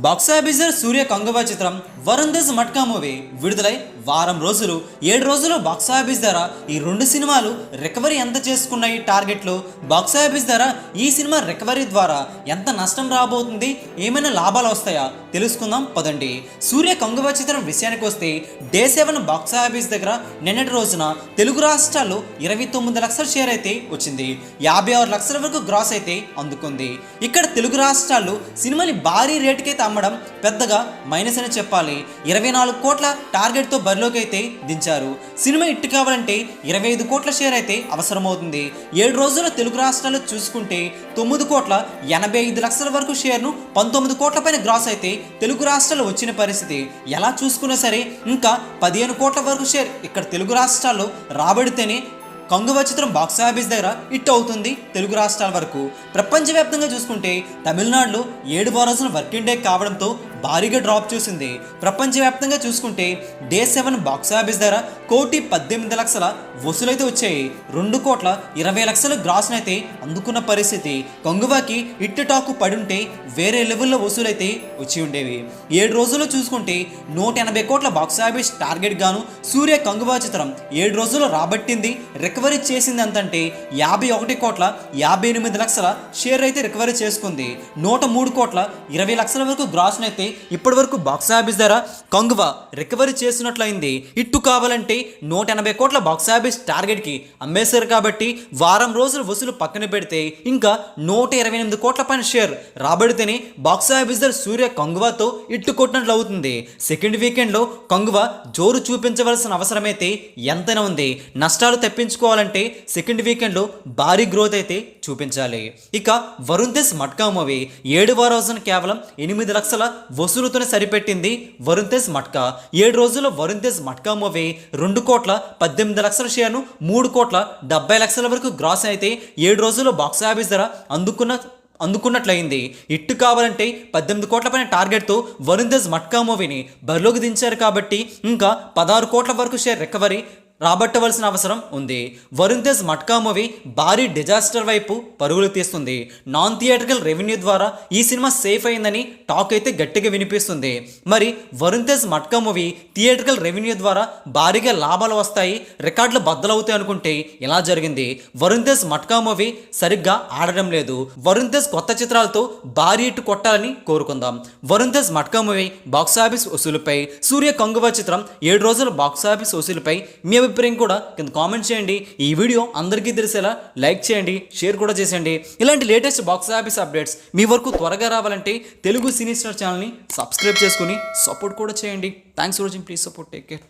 Box office సూర్య కంగువ చిత్రం Varun Tej matka movie విడుదలై వారం రోజులు 7 రోజులు బాక్సాఫీస్ ధర ఈ రెండు సినిమాలు రికవరీ ఎంత చేసుకున్నాయి టార్గెట్లు బాక్సాఫీస్ ధర ఈ సినిమా రికవరీ ద్వారా ఎంత నష్టం రాబోతుంది ఏమైనా లాభాలు వస్తాయా తెలుసుకుందాం పదండి. సూర్య కంగువ చిత్రం విషయానికి వస్తే డే 7 బాక్సాఫీస్ దగ్గర నిన్నటి రోజున తెలుగు రాష్ట్రాల్లో 29 లక్షల షేర్ అయితే వచ్చింది. 56 లక్షల వరకు గ్రాస్ అయితే అందుకుంది. ఇక్కడ తెలుగు రాష్ట్రాల్లో సినిమాని భారీ రేటుకి అమ్మడం పెద్దగా మైనస్ అని చెప్పాలి. 24 కోట్ల టార్గెట్తో బరిలోకి అయితే దించారు. సినిమా హిట్ కావాలంటే 25 కోట్ల షేర్ అయితే అవసరమవుతుంది. 7 రోజుల తెలుగు రాష్ట్రాల్లో చూసుకుంటే 9 కోట్ల 85 లక్షల వరకు షేర్ను 19 కోట్ల పైన గ్రాస్ అయితే తెలుగు రాష్ట్రాల్లో వచ్చిన పరిస్థితి. ఎలా చూసుకున్నా సరే ఇంకా 15 కోట్ల వరకు షేర్ ఇక్కడ తెలుగు రాష్ట్రాల్లో రాబడితేనే కంగువ చిత్రం బాక్సాఫీస్ దగ్గర హిట్ అవుతుంది. తెలుగు రాష్ట్రాల వరకు ప్రపంచవ్యాప్తంగా చూసుకుంటే తమిళనాడులో 7 రోజుల వర్కింగ్ డే కావడంతో భారీగా డ్రాప్ చూసింది. ప్రపంచవ్యాప్తంగా చూసుకుంటే డే 7 బాక్సాఫీస్ దగ్గర 1,18,00,000 వసూలైతే వచ్చాయి. 2,20 లక్షల గ్రాస్ అయితే అందుకున్న పరిస్థితి. కంగువాకి హిట్ టాకు పడుంటే వేరే లెవెల్లో వసూలైతే వచ్చి ఉండేవి. 7 రోజుల్లో చూసుకుంటే 180 కోట్ల బాక్సాఫీస్ టార్గెట్ గాను సూర్య కంగువ చిత్రం 7 రోజుల్లో రాబట్టింది. రికవరీ చేసింది అంతంటే 51 కోట్ల 58 లక్షల షేర్ అయితే రికవరీ చేసుకుంది. 103 కోట్ల 20 లక్షల వరకు గ్రాస్ అయితే ఇప్పటి వరకు బాక్సాఫీస్ ధర కంగువ రికవరీ చేసినట్లయింది. ఇట్టు కావాలంటే 180 కోట్ల బాక్సాఫీస్ టార్గెట్కి అమ్మేశారు కాబట్టి వారం రోజుల వసూలు పక్కన పెడితే ఇంకా 128 కోట్ల పైన షేర్ రాబడితేనే బాక్సాఫీస్ ధర సూర్య కంగువతో ఇట్టు కొట్టినట్లు అవుతుంది. సెకండ్ వీకెండ్లో కంగువ జోరు చూపించవలసిన అవసరమైతే ఎంతైనా ఉంది. నష్టాలు తప్పించుకోవాలంటే సెకండ్ వీకెండ్లో భారీ గ్రోత్ అయితే చూపించాలి. ఇక వరుణ్ తేజ్ మట్కా మూవీ 7వ రోజున కేవలం 8 లక్షల వసూలుతోనే సరిపెట్టింది. వరుణ్ తేజ్ మట్కా 7 రోజుల్లో వరుణ్ తేజ్ మట్కా మూవీ 2 కోట్ల 18 లక్షల షేర్ను 3 కోట్ల 70 లక్షల వరకు గ్రాస్ అయితే 7 రోజుల్లో బాక్సాఫీస్ ధర అందుకున్నట్లయింది. ఇట్టు కావాలంటే 18 కోట్ల పైన టార్గెట్తో వరుణ్ తేజ్ మట్కా మూవీని బరిలోకి దించారు కాబట్టి ఇంకా 16 కోట్ల వరకు షేర్ రికవరీ రాబట్టవలసిన అవసరం ఉంది. వరుణ్ తేజ్ మట్కా మూవీ భారీ డిజాస్టర్ వైపు పరుగులు తీస్తుంది. నాన్ థియేట్రికల్ రెవెన్యూ ద్వారా ఈ సినిమా సేఫ్ అయిందని టాక్ అయితే గట్టిగా వినిపిస్తుంది. మరి Varun Tej matka movie theatrical revenue ద్వారా భారీగా లాభాలు వస్తాయి, రికార్డులు బద్దలవుతాయి అనుకుంటే ఇలా జరిగింది. వరుణ్ తేజ్ మట్కా మూవీ సరిగ్గా ఆడడం లేదు. వరుణ్ తేజ్ కొత్త చిత్రాలతో భారీ హిట్ కొట్టాలని కోరుకుందాం. వరుణ్ తేజ్ మట్కా మూవీ బాక్సాఫీస్ వసూలుపై సూర్య కంగువ చిత్రం 7 రోజుల బాక్సాఫీస్ వసూలుపై మీ అభిప్రాయం కూడా కింద కామెంట్ చేయండి. ఈ వీడియో అందరికీ తెలిసేలా లైక్ చేయండి, షేర్ కూడా చేసేయండి. ఇలాంటి లేటెస్ట్ బాక్స్ ఆఫీస్ అప్డేట్స్ మీ వరకు త్వరగా రావాలంటే తెలుగు సినీ స్టార్ ఛానల్ని సబ్స్క్రైబ్ చేసుకుని సపోర్ట్ కూడా చేయండి. Thanks for watching. Please support. Take care.